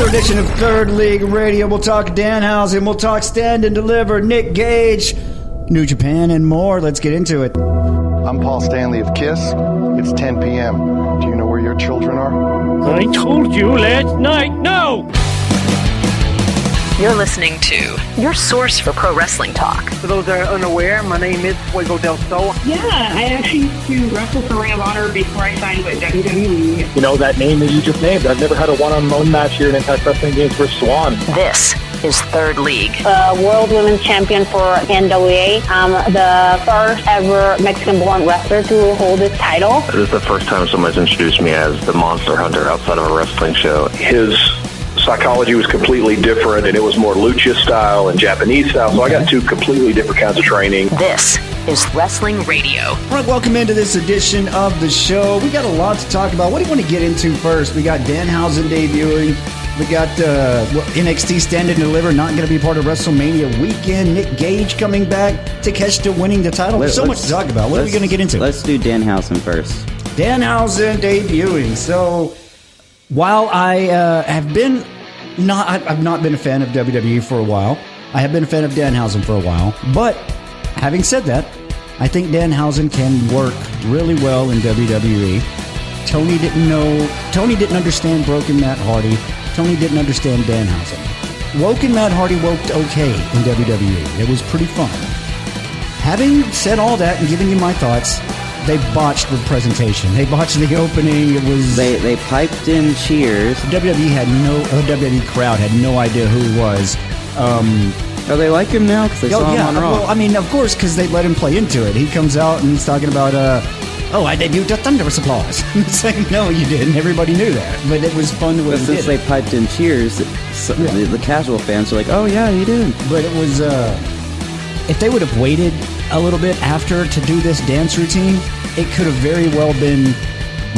edition of Third League Radio. We'll talk Danhausen, we'll talk Stand and Deliver, Nick Gage, New Japan, and more. Let's get into it. I'm Paul Stanley of KISS. It's 10 p.m. Do you know where your children are? I told you last night, no! You're listening to your source for pro wrestling talk. For those that are unaware, my name is Fuego del Sol. Yeah, I actually used to wrestle for Ring of Honor before I signed with WWE. You know, that name that you just named, I've never had a one-on-one match here in Impact Wrestling Games for Swan. This is Third League. World Women's Champion for NWA. I'm the first ever Mexican-born wrestler to hold this title. This is the first time someone's introduced me as the Monster Hunter outside of a wrestling show. His psychology was completely different, and it was more lucha style and Japanese style, so I got two completely different kinds of training. This is Wrestling Radio. All right, welcome into this edition of the show. We got a lot to talk about. What do you want to get into first? We got Danhausen debuting. We got NXT Stand and Deliver not going to be part of WrestleMania weekend. Nick Gage coming back. Takeshita winning the title. There's so much to talk about. What are we going to get into? Let's do Danhausen first. Danhausen debuting. So while I I've not been a fan of WWE for a while. I have been a fan of Danhausen for a while. But having said that, I think Danhausen can work really well in WWE. Tony didn't understand Broken Matt Hardy. Tony didn't understand Danhausen. Woken Matt Hardy woked okay in WWE. It was pretty fun. Having said all that and giving you my thoughts, they botched the presentation. They botched the opening. It was they piped in cheers. WWE crowd had no idea who he was. Oh, they like him now because they saw him on Raw. Well, I mean, of course, because they let him play into it. He comes out and he's talking about, I debuted at Thunderous Applause. It's like, no, you didn't. Everybody knew that, but it was fun. But since they piped in cheers, the casual fans were like, "Oh yeah, he did." But it was if they would have waited a little bit after to do this dance routine, it could have very well been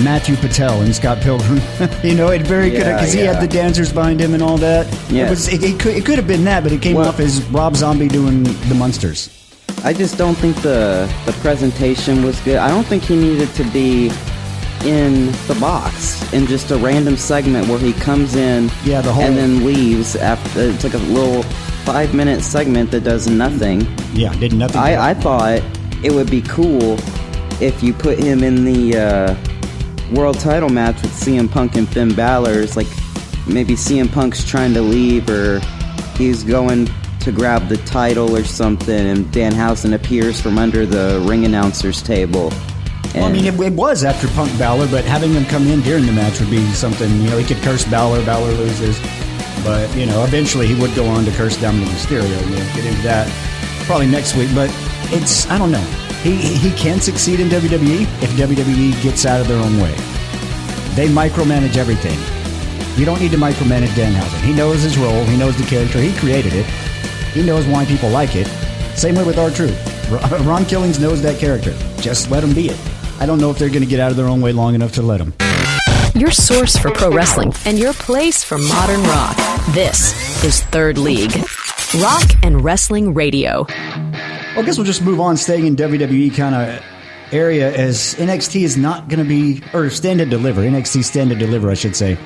Matthew Patel and Scott Pilgrim. It very could have, because he had the dancers behind him and all that. Yeah. It could have been that, but it came off as Rob Zombie doing the Munsters. I just don't think the presentation was good. I don't think he needed to be in the box in just a random segment where he comes in and then leaves after. It's like a little 5-minute segment that does nothing. Yeah, did nothing. I thought it would be cool if you put him in the world title match with CM Punk and Finn Balor. It's like maybe CM Punk's trying to leave or he's going to grab the title or something, and Danhausen appears from under the ring announcer's table. Well, I mean, it was after Punk Balor, but having them come in during the match would be something. He could curse Balor loses, but eventually he would go on to curse Dominic Mysterio. We'll get into that probably next week, but I don't know. He can succeed in WWE if WWE gets out of their own way. They micromanage everything. You don't need to micromanage Danhausen. He knows his role. He knows the character. He created it. He knows why people like it. Same way with R-Truth. Ron Killings knows that character. Just let him be it. I don't know if they're going to get out of their own way long enough to let him. Your source for pro wrestling and your place for modern rock. This is Third League. Rock and Wrestling Radio. Well, I guess we'll just move on, staying in WWE kind of area, as NXT is not going to be, or Stand and Deliver, NXT Stand and Deliver, I should say,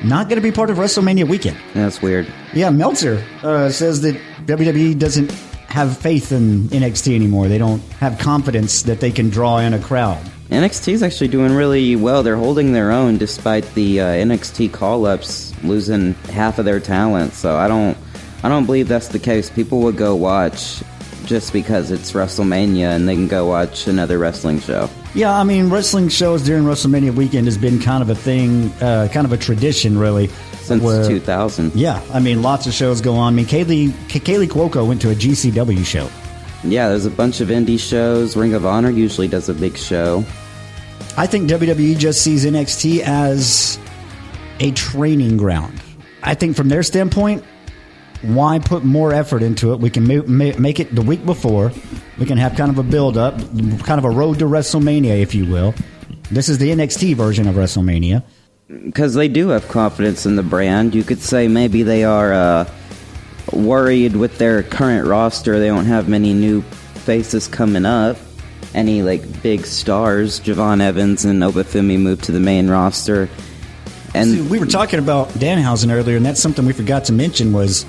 not going to be part of WrestleMania weekend. That's weird. Yeah, Meltzer says that WWE doesn't have faith in NXT anymore. They don't have confidence that they can draw in a crowd. NXT is actually doing really well. They're holding their own despite the NXT call-ups losing half of their talent. So I don't believe that's the case. People would go watch just because it's WrestleMania and they can go watch another wrestling show. Yeah, I mean, wrestling shows during WrestleMania weekend has been kind of a thing, kind of a tradition, really. Since 2000. Yeah, I mean, lots of shows go on. I mean, Kaylee Cuoco went to a GCW show. Yeah, there's a bunch of indie shows. Ring of Honor usually does a big show. I think WWE just sees NXT as a training ground. I think from their standpoint, why put more effort into it? We can make it the week before. We can have kind of a build-up, kind of a road to WrestleMania, if you will. This is the NXT version of WrestleMania. Because they do have confidence in the brand. You could say maybe they are worried with their current roster. They don't have many new faces coming up. Any big stars. Javon Evans and Obafemi moved to the main roster. And see, we were talking about Danhausen earlier, and that's something we forgot to mention was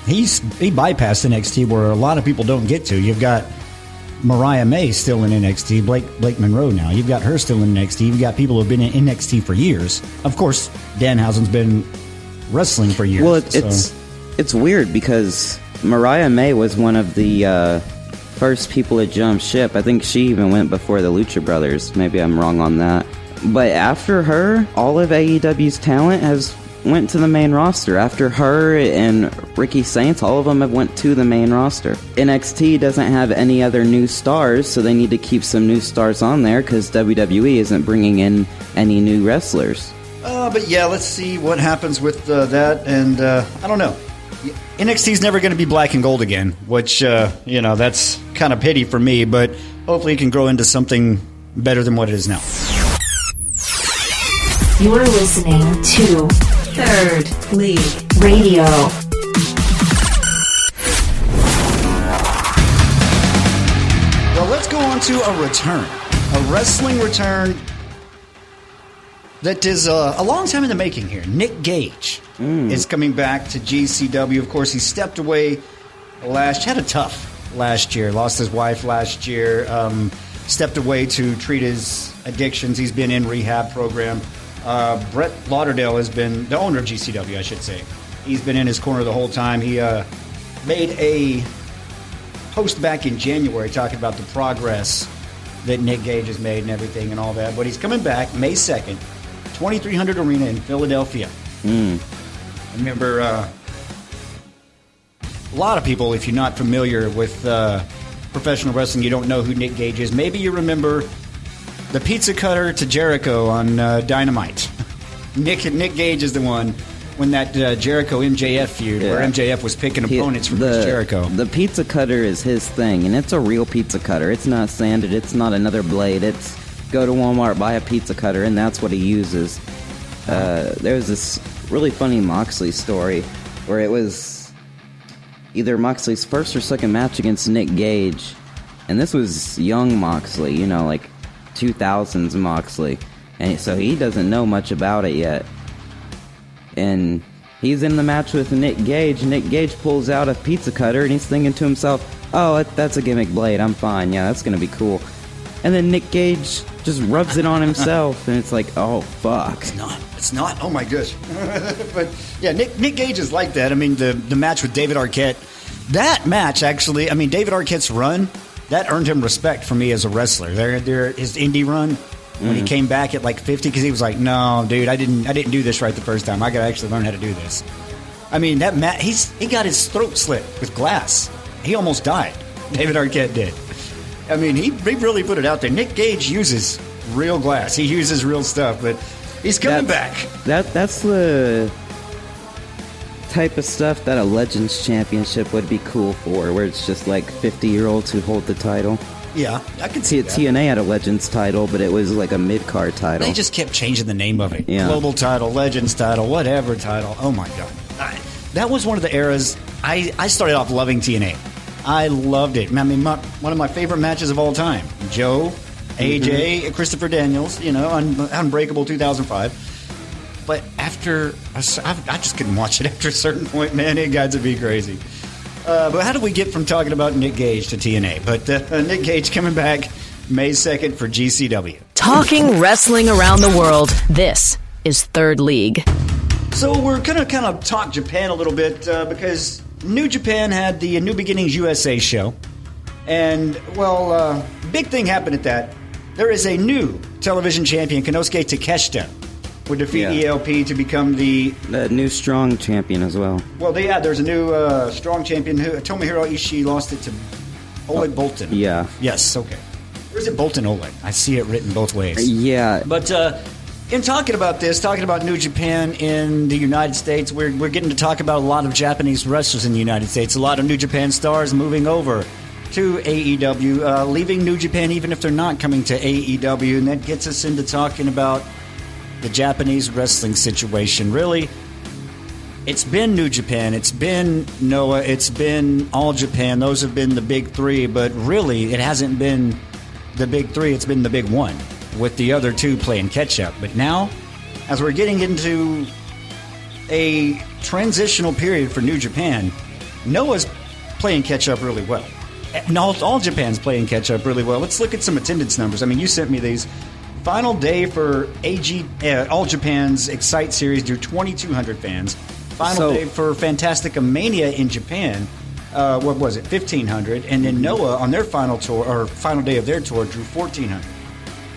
he bypassed NXT where a lot of people don't get to. You've got Mariah May still in NXT, Blake Monroe now. You've got her still in NXT. You've got people who have been in NXT for years. Of course, Danhausen's been wrestling for years. Well, it's weird because Mariah May was one of the first people to jump ship. I think she even went before the Lucha Brothers. Maybe I'm wrong on that. But after her, all of AEW's talent has went to the main roster. After her and Ricky Saints, all of them have went to the main roster. NXT doesn't have any other new stars, so they need to keep some new stars on there because WWE isn't bringing in any new wrestlers. But yeah, let's see what happens with that. And I don't know. NXT's never going to be black and gold again, which, that's kind of pity for me, but hopefully it can grow into something better than what it is now. You're listening to Third League Radio. Well, let's go on to a return. A wrestling return that is a long time in the making here. Nick Gage is coming back to GCW. Of course, he stepped away had a tough last year. Lost his wife last year. Stepped away to treat his addictions. He's been in rehab program. Brett Lauderdale has been the owner of GCW, I should say. He's been in his corner the whole time. He made a post back in January talking about the progress that Nick Gage has made and everything and all that. But he's coming back May 2nd, 2300 Arena in Philadelphia. Remember, a lot of people, if you're not familiar with professional wrestling, you don't know who Nick Gage is. Maybe you remember the pizza cutter to Jericho on Dynamite. Nick Gage is the one when that Jericho MJF feud where MJF was picking opponents for Jericho. The pizza cutter is his thing, and it's a real pizza cutter. It's not sanded. It's not another blade. It's go to Walmart, buy a pizza cutter, and that's what he uses. There's this really funny Moxley story where it was either Moxley's first or second match against Nick Gage, and this was young Moxley, like 2000s Moxley, and so he doesn't know much about it yet. And he's in the match with Nick Gage. Nick Gage pulls out a pizza cutter, and he's thinking to himself, "Oh, that's a gimmick blade. I'm fine. Yeah, that's gonna be cool." And then Nick Gage just rubs it on himself, and it's like, "Oh fuck!" It's not. Oh my gosh! But yeah, Nick Gage is like that. I mean, the match with David Arquette, that match actually. I mean, David Arquette's run. That earned him respect for me as a wrestler. His indie run when he came back at like 50, because he was like, "No, dude, I didn't do this right the first time. I got to actually learn how to do this." I mean, that he got his throat slit with glass. He almost died. David Arquette did. I mean, he really put it out there. Nick Gage uses real glass. He uses real stuff, but he's coming back. That's the type of stuff that a Legends Championship would be cool for, where it's just like 50-year-olds who hold the title. Yeah, I could see that. TNA had a Legends title, but it was like a mid-card title. They just kept changing the name of it. Yeah. Global title, Legends title, whatever title. Oh my God. That was one of the eras. I started off loving TNA. I loved it. I mean, one of my favorite matches of all time. Joe, AJ, Christopher Daniels, Unbreakable 2005. But after, I just couldn't watch it after a certain point, man. It got to be crazy. But how do we get from talking about Nick Gage to TNA? But Nick Gage coming back May 2nd for GCW. Talking wrestling around the world. This is Third League. So we're going to kind of talk Japan a little bit because New Japan had the New Beginnings USA show. And, big thing happened at that. There is a new television champion, Konosuke Takeshita, would defeat ELP to become the new strong champion as well. Well, there's a new strong champion. Tomohiro Ishii lost it to Oleg Boltin. Yeah. Yes, okay. Or is it Boltin Oleg? I see it written both ways. Yeah. But in talking about New Japan in the United States, we're getting to talk about a lot of Japanese wrestlers in the United States. A lot of New Japan stars moving over to AEW, leaving New Japan even if they're not coming to AEW. And that gets us into talking about the Japanese wrestling situation. Really, it's been New Japan, it's been Noah, it's been All Japan. Those have been the big three, but really it hasn't been the big three, it's been the big one, with the other two playing catch up. But now as we're getting into a transitional period for New Japan, Noah's playing catch-up really well. And all Japan's playing catch-up really well. Let's look at some attendance numbers. I mean, you sent me these. Final day for All Japan's Excite Series drew 2,200 fans. Final day for Fantastica Mania in Japan, what was it, 1,500. And then Noah, on their final tour, or final day of their tour, drew 1,400.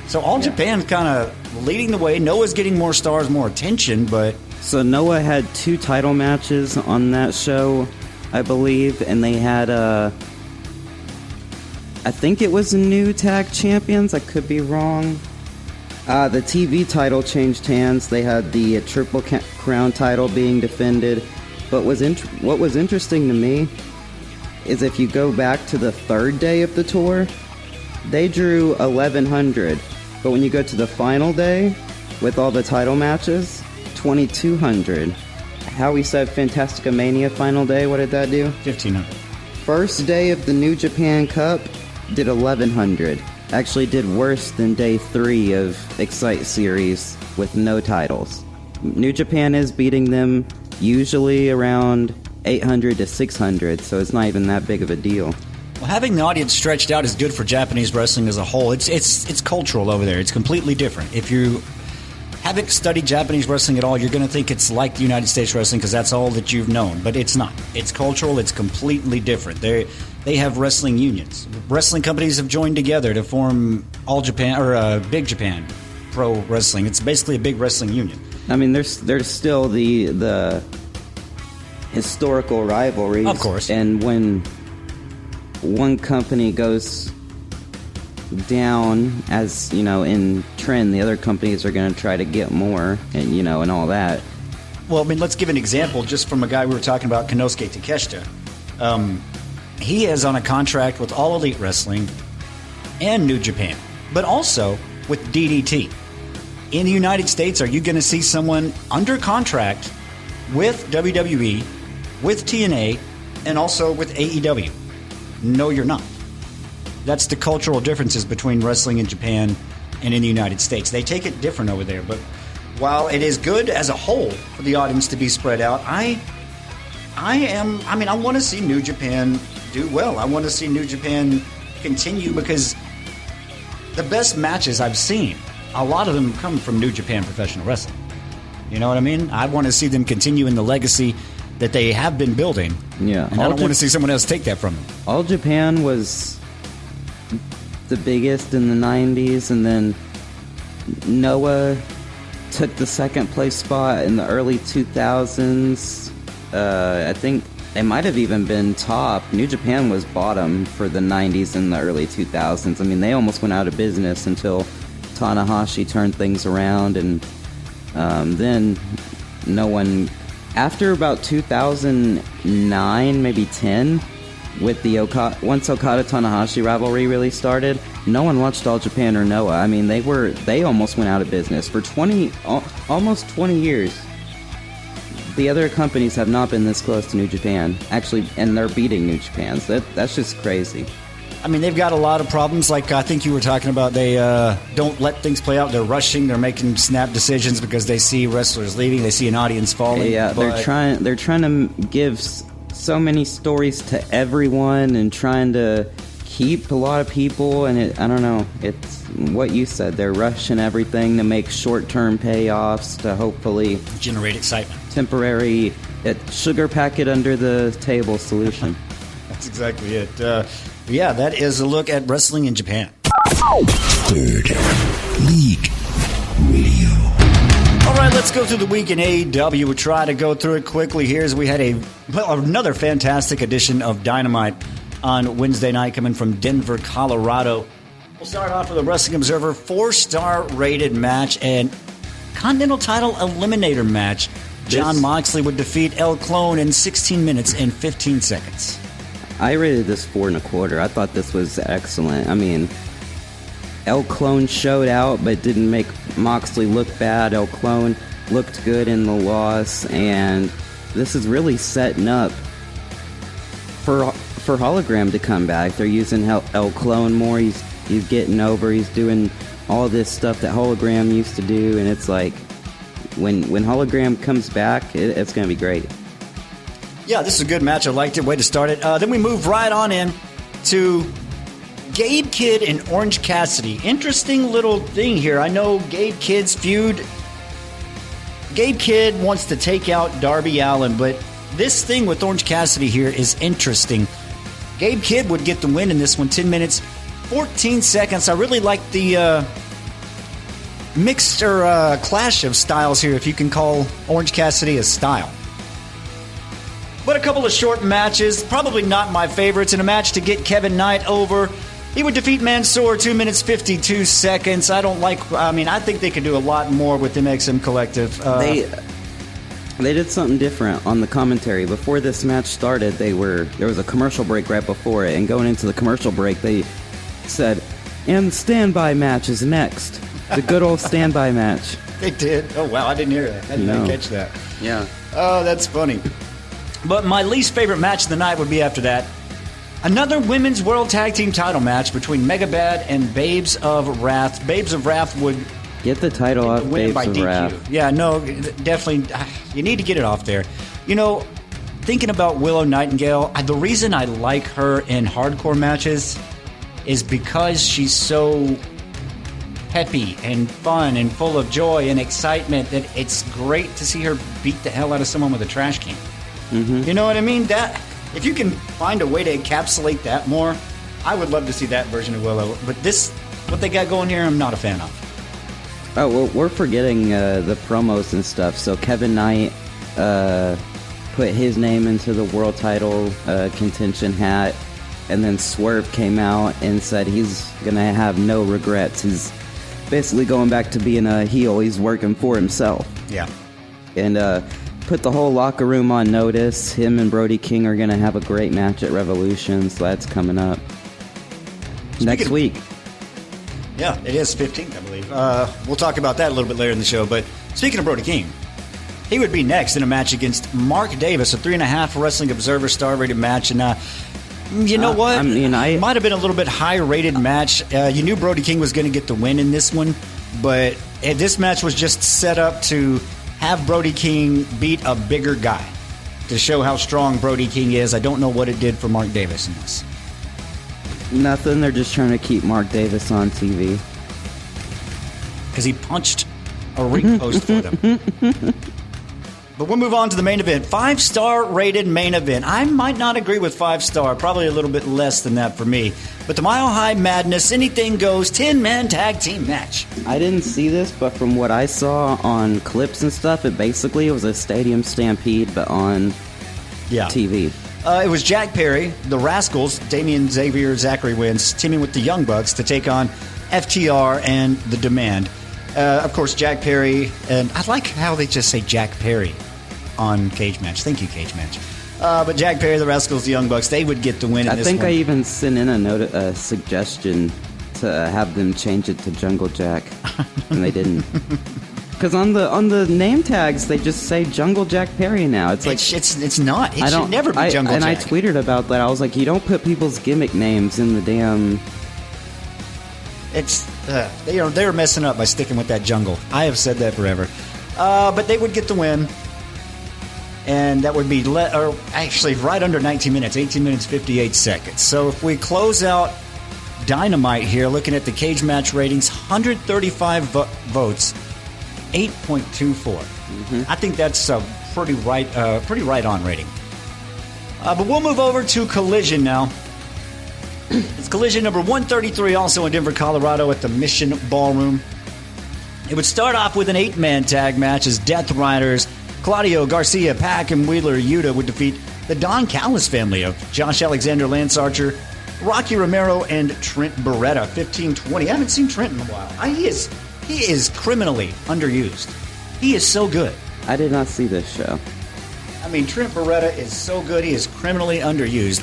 So All Japan's kind of leading the way. Noah's getting more stars, more attention, but... So Noah had 2 title matches on that show, I believe, and they had I think it was a new tag champions. I could be wrong. The TV title changed hands. They had the Triple Crown title being defended. But what was interesting to me is if you go back to the 3rd day of the tour, they drew 1,100. But when you go to the final day with all the title matches, 2,200. Howie said Fantastica Mania final day. What did that do? 1,500. First day of the New Japan Cup did 1,100. Actually did worse than day 3 of Excite Series with no titles. New Japan is beating them usually around 800 to 600, so it's not even that big of a deal. Well, having the audience stretched out is good for Japanese wrestling as a whole. It's cultural over there. It's completely different. If you haven't studied Japanese wrestling at all, you're going to think it's like the United States wrestling because that's all that you've known. But it's not. It's cultural. It's completely different. They have wrestling unions. Wrestling companies have joined together to form All Japan or Big Japan Pro Wrestling. It's basically a big wrestling union. I mean, there's still the historical rivalries, of course. And when one company goes down, as you know, in trend, the other companies are going to try to get more, and and all that. Well, I mean, let's give an example just from a guy we were talking about, Konosuke Takeshita. He is on a contract with All Elite Wrestling and New Japan, but also with DDT. In the United States, are you going to see someone under contract with WWE, with TNA, and also with AEW? No, you're not. That's the cultural differences between wrestling in Japan and in the United States. They take it different over there, but while it is good as a whole for the audience to be spread out, I want to see New Japan do well. I want to see New Japan continue because the best matches I've seen, a lot of them come from New Japan Professional Wrestling. You know what I mean? I want to see them continue in the legacy that they have been building. Yeah. And I don't want to see someone else take that from them. All Japan was the biggest in the 90s, and then Noah took the 2nd place spot in the early 2000s. I think they might have even been top. New Japan was bottom for the 90s and the early 2000s. I mean, they almost went out of business until Tanahashi turned things around, and then no one... After about 2009, maybe 10, with the once Okada-Tanahashi rivalry really started, no one watched All Japan or Noah. I mean, they almost went out of business for almost 20 years. The other companies have not been this close to New Japan, actually, and they're beating New Japan. So that's just crazy. I mean, they've got a lot of problems. Like I think you were talking about, they don't let things play out. They're rushing. They're making snap decisions because they see wrestlers leaving. They see an audience falling. Yeah, they're trying to give so many stories to everyone and trying to keep a lot of people. And I don't know. It's what you said. They're rushing everything to make short-term payoffs to hopefully generate excitement. Temporary sugar packet under the table solution. That's exactly it. Yeah, that is a look at wrestling in Japan. Third League Radio. All right, let's go through the week in AEW. We'll try to go through it quickly here as we had another fantastic edition of Dynamite on Wednesday night coming from Denver, Colorado. We'll start off with a Wrestling Observer 4-star rated match and Continental title eliminator match. Jon Moxley would defeat El Clone in 16 minutes and 15 seconds. I rated this 4.25. I thought this was excellent. I mean, El Clone showed out, but didn't make Moxley look bad. El Clone looked good in the loss, and this is really setting up for Hologram to come back. They're using El Clone more. He's getting over. He's doing all this stuff that Hologram used to do, and it's like when Hologram comes back, it's going to be great. Yeah, this is a good match. I liked it. Way to start it. Then we move right on in to GAbe Kidd and Orange Cassidy. Interesting little thing here. I know GAbe Kidd's feud. GAbe Kidd wants to take out Darby Allin, but this thing with Orange Cassidy here is interesting. GAbe Kidd would get the win in this one, 10 minutes, 14 seconds. I really like the mixed or clash of styles here, if you can call Orange Cassidy a style. But a couple of short matches, probably not my favorites. In a match to get Kevin Knight over, he would defeat Mansoor, 2 minutes, 52 seconds. I think they could do a lot more with MXM Collective. They did something different on the commentary. Before this match started, there was a commercial break right before it, and going into the commercial break, they said, and the standby match is next. The good old standby match. They did? Oh, wow, I didn't hear that. I didn't catch that. Yeah. Oh, that's funny. But my least favorite match of the night would be after that. Another Women's World Tag Team title match between Megabad and Babes of Wrath. Babes of Wrath would get the title off Babes of Wrath. Yeah, no, definitely. You need to get it off there. You know, thinking about Willow Nightingale, the reason I like her in hardcore matches is because she's so peppy and fun and full of joy and excitement that it's great to see her beat the hell out of someone with a trash can. Mm-hmm. You know what I mean? That if you can find a way to encapsulate that more, I would love to see that version of Willow. But what they got going here, I'm not a fan of. Oh, well, we're forgetting the promos and stuff. So Kevin Knight put his name into the world title contention hat, and then Swerve came out and said he's going to have no regrets. He's basically going back to being a heel. He's working for himself. Yeah. And put the whole locker room on notice. Him and Brody King are going to have a great match at Revolution, so that's coming up next week. Yeah, it is 15th, I believe. We'll talk about that a little bit later in the show. But speaking of Brody King, he would be next in a match against Mark Davis, a 3.5 Wrestling Observer star-rated match. And you know what? It might have been a little bit high-rated match. You knew Brody King was going to get the win in this one, but this match was just set up to have Brody King beat a bigger guy to show how strong Brody King is. I don't know what it did for Mark Davis in this. Nothing. They're just trying to keep Mark Davis on TV. Because he punched a ring post for them. But we'll move on to the main event. 5-star rated main event. I might not agree with 5-star. Probably a little bit less than that for me. But the Mile High Madness, anything goes, 10-man tag team match. I didn't see this, but from what I saw on clips and stuff, it was a stadium stampede, but on TV. It was Jack Perry, the Rascals, Damian Xavier, Zachary Wentz, teaming with the Young Bucks to take on FTR and The Demand. Of course, Jack Perry, and I like how they just say Jack Perry on Cage Match. Thank you, Cage Match. But Jack Perry, the Rascals, the Young Bucks, they would get the win in this one. I think I even sent in a suggestion to have them change it to Jungle Jack, and they didn't. Because on the name tags, they just say Jungle Jack Perry now. It's like it's not. It should never be Jungle Jack. And I tweeted about that. I was like, you don't put people's gimmick names in the damn. It's they were messing up by sticking with that jungle. I have said that forever. But they would get the win. And that would be actually right under 19 minutes, 18 minutes, 58 seconds. So if we close out Dynamite here, looking at the Cage Match ratings, 135 votes, 8.24. Mm-hmm. I think that's a pretty right on rating. But we'll move over to Collision now. It's Collision number 133, also in Denver, Colorado, at the Mission Ballroom. It would start off with an 8-man tag match as Death Riders Claudio Garcia, Pac, and Wheeler Yuta would defeat the Don Callis family of Josh Alexander, Lance Archer, Rocky Romero, and Trent Beretta. 15-20. I haven't seen Trent in a while. He is criminally underused. He is so good. I did not see this show. I mean, Trent Beretta is so good. He is criminally underused.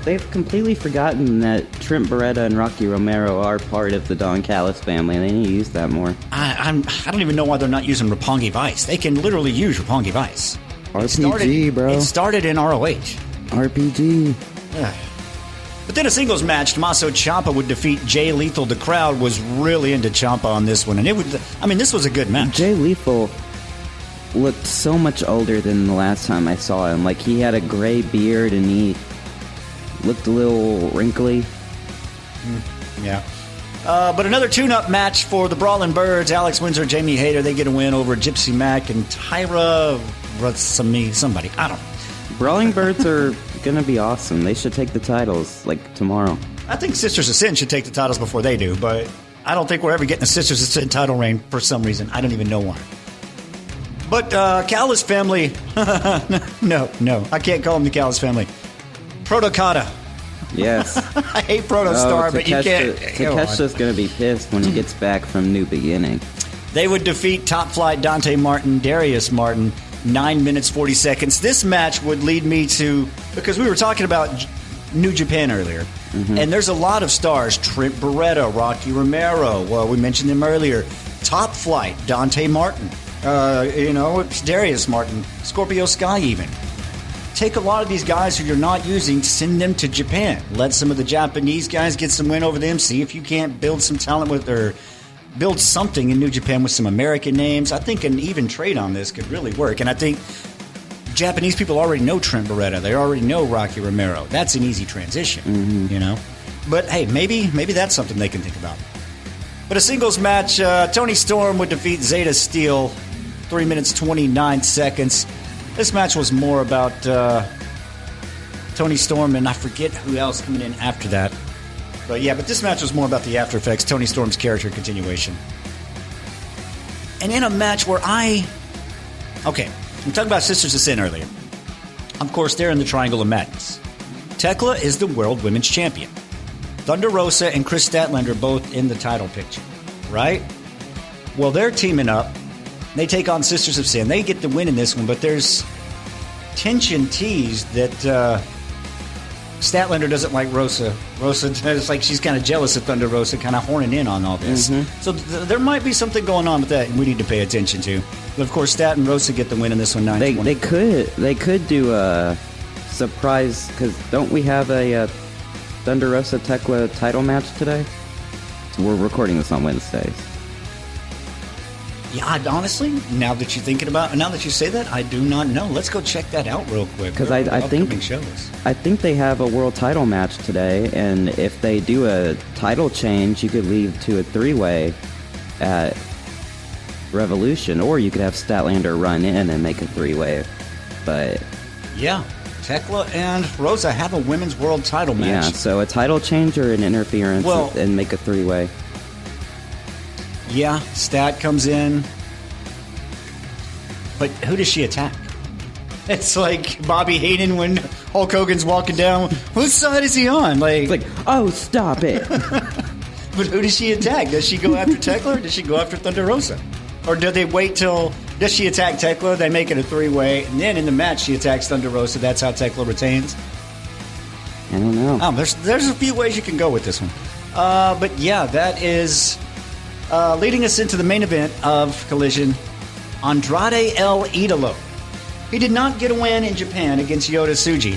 They've completely forgotten that Trent Beretta and Rocky Romero are part of the Don Callis family, and they need to use that more. I don't even know why they're not using Roppongi Vice. They can literally use Roppongi Vice. RPG, bro. It started in ROH. RPG. Yeah. But then a singles match, Tommaso Ciampa would defeat Jay Lethal. The crowd was really into Ciampa on this one, and this was a good match. Jay Lethal looked so much older than the last time I saw him. Like, he had a gray beard and he looked a little wrinkly. Yeah. But another tune-up match for the Brawling Birds. Alex Windsor, Jamie Hayter, they get a win over Gypsy Mac and Tyra somebody. I don't know. Brawling Birds are going to be awesome. They should take the titles, like, tomorrow. I think Sisters of Sin should take the titles before they do, but I don't think we're ever getting a Sisters of Sin title reign for some reason. I don't even know why. But Callis family, no, I can't call them the Callis family. Protocata. Yes. I hate Protostar, but you can't. Takesha's going to be pissed when he gets back from New Beginning. They would defeat Top Flight Dante Martin, Darius Martin, 9 minutes, 40 seconds. This match would lead me to, because we were talking about New Japan earlier, and there's a lot of stars. Trent Beretta, Rocky Romero, well, we mentioned them earlier. Top Flight, Dante Martin. It's Darius Martin, Scorpio Sky even. Take a lot of these guys who you're not using, send them to Japan. Let some of the Japanese guys get some win over them. See if you can't build some talent with or build something in New Japan with some American names. I think an even trade on this could really work. And I think Japanese people already know Trent Beretta. They already know Rocky Romero. That's an easy transition, But, hey, maybe that's something they can think about. But a singles match, Tony Storm would defeat Zeta Steel, 3 minutes, 29 seconds. This match was more about Tony Storm, and I forget who else coming in after that. But this match was more about the after effects, Tony Storm's character continuation. And in a match where we talked about Sisters of Sin earlier. Of course, they're in the Triangle of Madness. Tekla is the World Women's Champion. Thunder Rosa and Chris Statlander are both in the title picture, right? Well, they're teaming up. They take on Sisters of Sin. They get the win in this one, but there's tension teased that Statlander doesn't like Rosa. Rosa, it's like she's kind of jealous of Thunder Rosa, kind of horning in on all this. So there might be something going on with that we need to pay attention to. But, of course, Stat and Rosa get the win in this one, 9-20. They could do a surprise, because don't we have a Thunder Rosa Tekla title match today? So we're recording this on Wednesdays. Yeah, honestly, now that you say that, I do not know. Let's go check that out real quick. Because I think they have a world title match today, and if they do a title change, you could lead to a 3-way at Revolution, or you could have Statlander run in and make a 3-way. But yeah, Tekla and Rosa have a women's world title match. Yeah, so a title change or an interference and make a 3-way. Yeah, Stat comes in. But who does she attack? It's like Bobby Heenan when Hulk Hogan's walking down. Whose side is he on? Like, oh, stop it. But who does she attack? Does she go after Tekla or does she go after Thunder Rosa? Or do they wait till... Does she attack Tekla? They make it a 3-way. And then in the match, she attacks Thunder Rosa. That's how Tekla retains? I don't know. There's a few ways you can go with this one. But yeah, that is... leading us into the main event of Collision, Andrade El Idolo. He did not get a win in Japan against Yota Tsuji,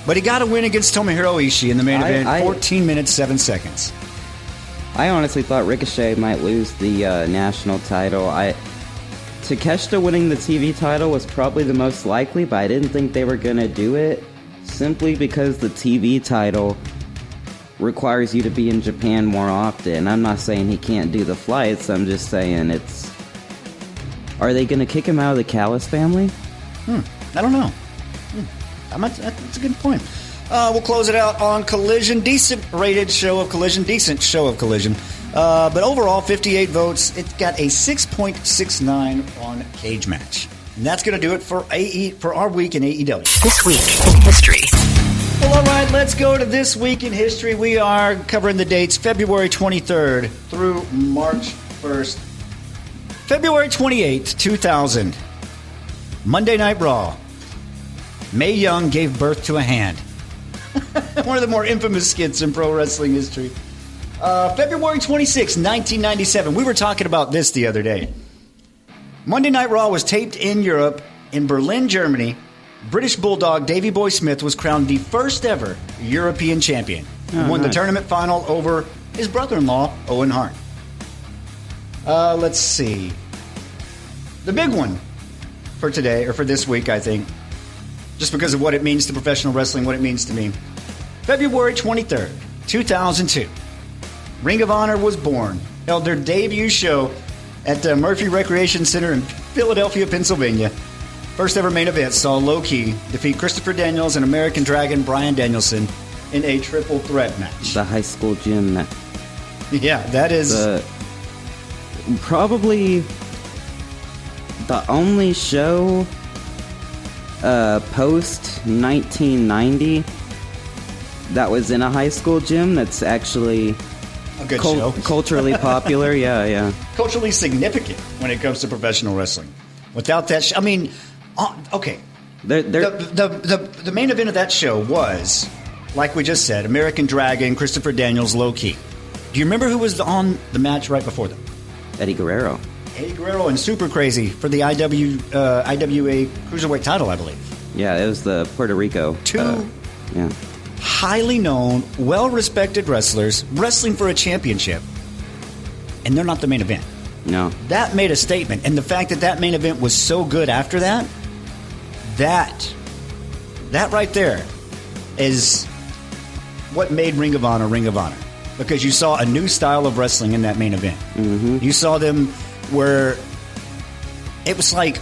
but he got a win against Tomohiro Ishii in the main event, 14 minutes, 7 seconds. I honestly thought Ricochet might lose the national title. Takeshita winning the TV title was probably the most likely, but I didn't think they were going to do it, simply because the TV title requires you to be in Japan more often. I'm not saying he can't do the flights, I'm just saying are they going to kick him out of the Callis family? I don't know. That's a good point. We'll close it out on Collision. Decent show of Collision. But overall, 58 votes. It got a 6.69 on Cage Match. And that's going to do it for our week in AEW. This week in history. Well, all right, let's go to This Week in History. We are covering the dates February 23rd through March 1st. February 28th, 2000. Monday Night Raw. Mae Young gave birth to a hand. One of the more infamous skits in pro wrestling history. February 26th, 1997. We were talking about this the other day. Monday Night Raw was taped in Europe, in Berlin, Germany. British Bulldog Davey Boy Smith was crowned the first ever European champion. and won the tournament final over his brother-in-law, Owen Hart. Let's see. The big one for today, or for this week, I think, just because of what it means to professional wrestling, what it means to me. February 23rd, 2002. Ring of Honor was born, held their debut show at the Murphy Recreation Center in Philadelphia, Pennsylvania. First ever main event saw Low Ki defeat Christopher Daniels and American Dragon Bryan Danielson in a triple threat match. The high school gym match. Yeah, that is... probably the only show post-1990 that was in a high school gym that's actually a good show. Culturally popular. Yeah. Culturally significant when it comes to professional wrestling. Without that, I mean, okay. The main event of that show was, like we just said, American Dragon, Christopher Daniels, Low Ki. Do you remember who was on the match right before them? Eddie Guerrero. Eddie Guerrero and Super Crazy for the IWA Cruiserweight title, I believe. Yeah, it was the Puerto Rico. Two highly known, well-respected wrestlers wrestling for a championship, and they're not the main event. No. That made a statement, and the fact that main event was so good after that right there is what made Ring of Honor Ring of Honor. Because you saw a new style of wrestling in that main event. Mm-hmm. You saw them where it was like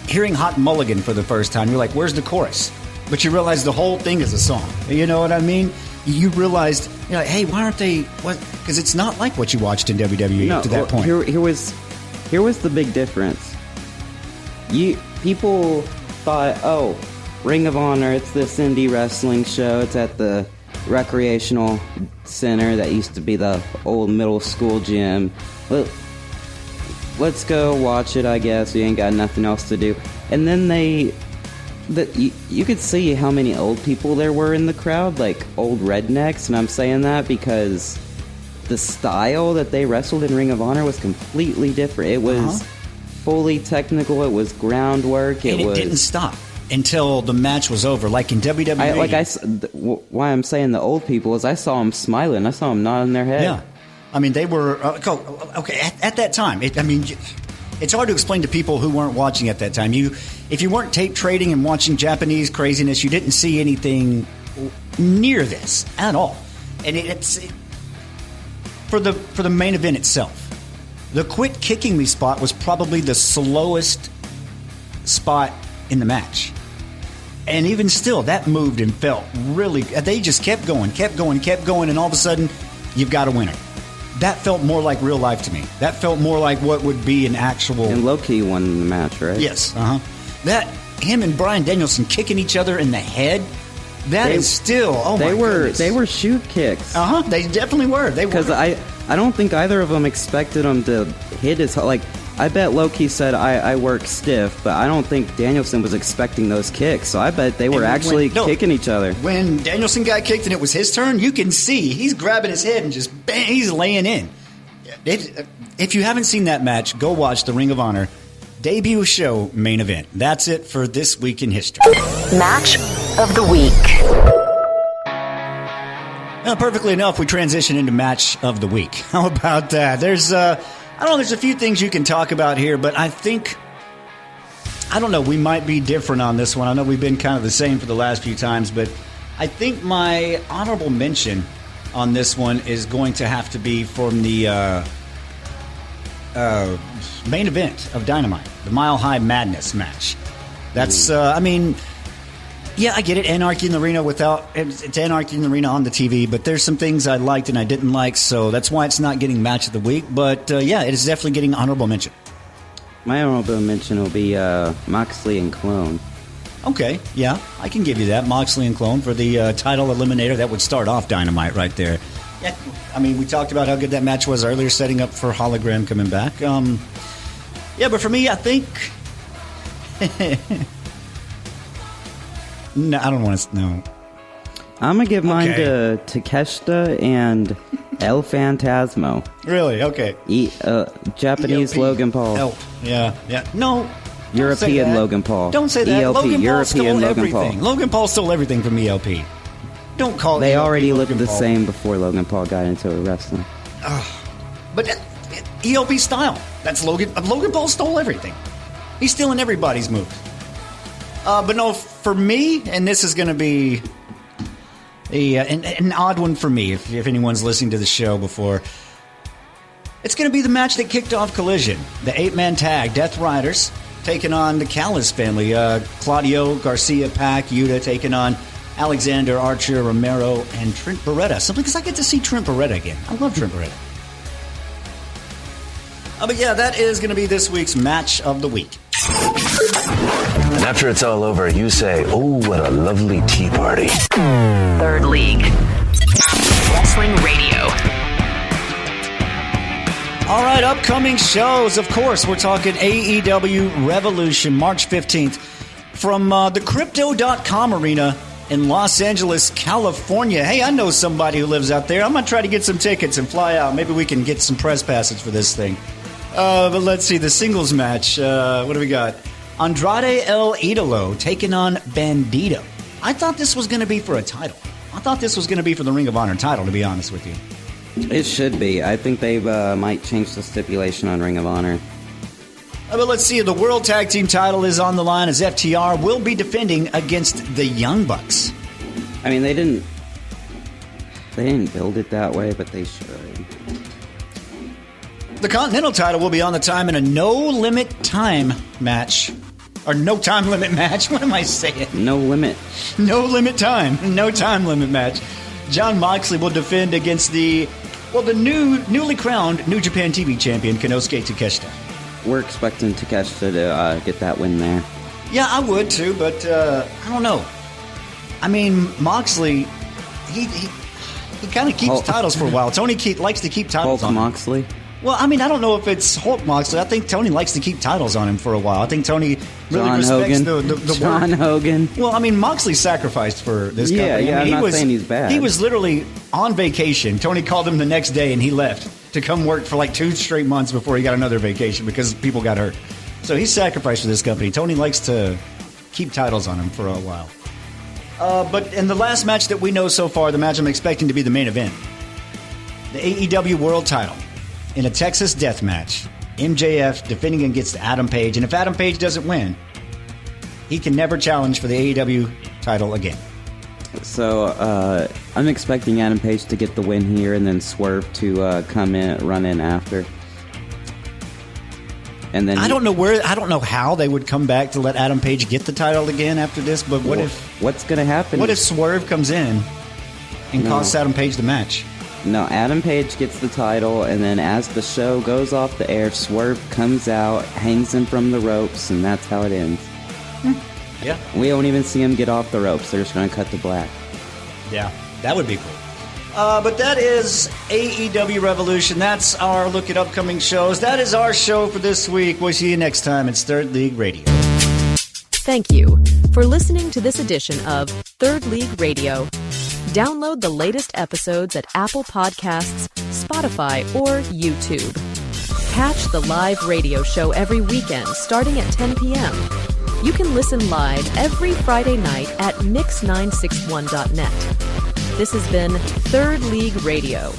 hearing Hot Mulligan for the first time. You're like, where's the chorus? But you realize the whole thing is a song. You know what I mean? You realized, you're like, hey, why aren't they... Because it's not like what you watched in WWE up to that point. Here was the big difference. People thought, oh, Ring of Honor, it's this indie wrestling show. It's at the recreational center that used to be the old middle school gym. Let's go watch it, I guess. We ain't got nothing else to do. And then you could see how many old people there were in the crowd, like old rednecks, and I'm saying that because the style that they wrestled in Ring of Honor was completely different. It was fully technical. It was groundwork. And it didn't stop until the match was over, like in WWE. Why I'm saying the old people is I saw them smiling. I saw them nodding their head. Yeah. I mean, they were... okay, at that time, it's hard to explain to people who weren't watching at that time. If you weren't tape trading and watching Japanese craziness, you didn't see anything near this at all. And for the main event itself, the quit kicking me spot was probably the slowest spot in the match. And even still, that moved and felt really... They just kept going, and all of a sudden, you've got a winner. That felt more like real life to me. That felt more like what would be an actual... And Low Ki won the match, right? Yes, That, him and Bryan Danielson kicking each other in the head, is still... Oh, my goodness. They were shoot kicks. They definitely were. They were. Because I don't think either of them expected him to hit his... Like, I bet Low Ki said, I work stiff, but I don't think Danielson was expecting those kicks. So I bet they were actually kicking each other. When Danielson got kicked and it was his turn, you can see he's grabbing his head and just bang, he's laying in. If you haven't seen that match, go watch the Ring of Honor debut show main event. That's it for this week in history. Match of the week. Now, perfectly enough, we transition into match of the week. How about that? There's a few things you can talk about here, but I don't know, we might be different on this one. I know we've been kind of the same for the last few times, but I think my honorable mention on this one is going to have to be from the main event of Dynamite, the Mile High Madness match. That's, yeah, I get it. Anarchy in the Arena it's Anarchy in the Arena on the TV, but there's some things I liked and I didn't like, so that's why it's not getting Match of the Week. But yeah, it is definitely getting honorable mention. My honorable mention will be Moxley and Clone. Okay, yeah, I can give you that. Moxley and Clone for the title eliminator. That would start off Dynamite right there. Yeah, I mean, we talked about how good that match was earlier, setting up for Hologram coming back. Yeah, but for me, I think... No, I don't want to know. I'm going to give mine to Takeshita and El Phantasmo. Really? Okay. Japanese ELP. Logan Paul. ELP. Yeah. No. European Logan Paul. Don't say that. ELP. Logan Paul European stole Logan everything. Paul. Logan Paul stole everything from ELP. Don't call They ELP already looked Logan the Paul. same before Logan Paul got into wrestling. But ELP style. That's Logan. Logan Paul stole everything. He's stealing everybody's moves. But no, for me, and this is going to be an odd one for me, if anyone's listening to the show before. It's going to be the match that kicked off Collision. The 8-man tag, Death Riders, taking on the Callis family. Claudio, Garcia, Pac, Yuta taking on Alexander, Archer, Romero, and Trent Beretta. Simply because I get to see Trent Beretta again. I love Trent Beretta. But yeah, that is going to be this week's match of the week. And after it's all over, you say, oh, what a lovely tea party. Third League. Wrestling Radio. All right, upcoming shows. Of course, we're talking AEW Revolution, March 15th, from the Crypto.com Arena in Los Angeles, California. Hey, I know somebody who lives out there. I'm going to try to get some tickets and fly out. Maybe we can get some press passes for this thing. But let's see, the singles match. What do we got? Andrade El Idolo taking on Bandito. I thought this was going to be for a title. I thought this was going to be for the Ring of Honor title, to be honest with you. It should be. I think they might change the stipulation on Ring of Honor. But let's see, the World Tag Team title is on the line as FTR will be defending against the Young Bucks. I mean, they didn't build it that way, but they should. The Continental title will be on the time in a no-limit time match. Or no time limit match. What am I saying? No limit. No limit time. No time limit match. Jon Moxley will defend against the newly crowned New Japan TV champion, Konosuke Takeshita. We're expecting Takeshita to get that win there. Yeah, I would too, but I don't know. I mean, Moxley, he kind of keeps titles for a while. Tony likes to keep titles Hulk on Moxley? him. Well, I mean, I don't know if it's Hulk Moxley. I think Tony likes to keep titles on him for a while. I think Tony really respects the John work. Hogan. Well, I mean, Moxley sacrificed for this company. Yeah, I mean, I'm not saying he's bad. He was literally on vacation. Tony called him the next day, and he left to come work for like 2 straight months before he got another vacation because people got hurt. So he sacrificed for this company. Tony likes to keep titles on him for a while. But in the last match that we know so far, the match I'm expecting to be the main event, the AEW World Title in a Texas death match, MJF defending against Adam Page. And if Adam Page doesn't win, he can never challenge for the AEW title again. So I'm expecting Adam Page to get the win here and then Swerve to come in, run in after. And then I don't know how they would come back to let Adam Page get the title again after this. But what's going to happen? What if Swerve comes in and costs Adam Page the match? No, Adam Page gets the title, and then as the show goes off the air, Swerve comes out, hangs him from the ropes, and that's how it ends. Yeah. We won't even see him get off the ropes. They're just going to cut to black. Yeah, that would be cool. But that is AEW Revolution. That's our look at upcoming shows. That is our show for this week. We'll see you next time. It's Third League Radio. Thank you for listening to this edition of Third League Radio. Download the latest episodes at Apple Podcasts, Spotify, or YouTube. Catch the live radio show every weekend starting at 10 p.m. You can listen live every Friday night at mix961.net. This has been Third League Radio.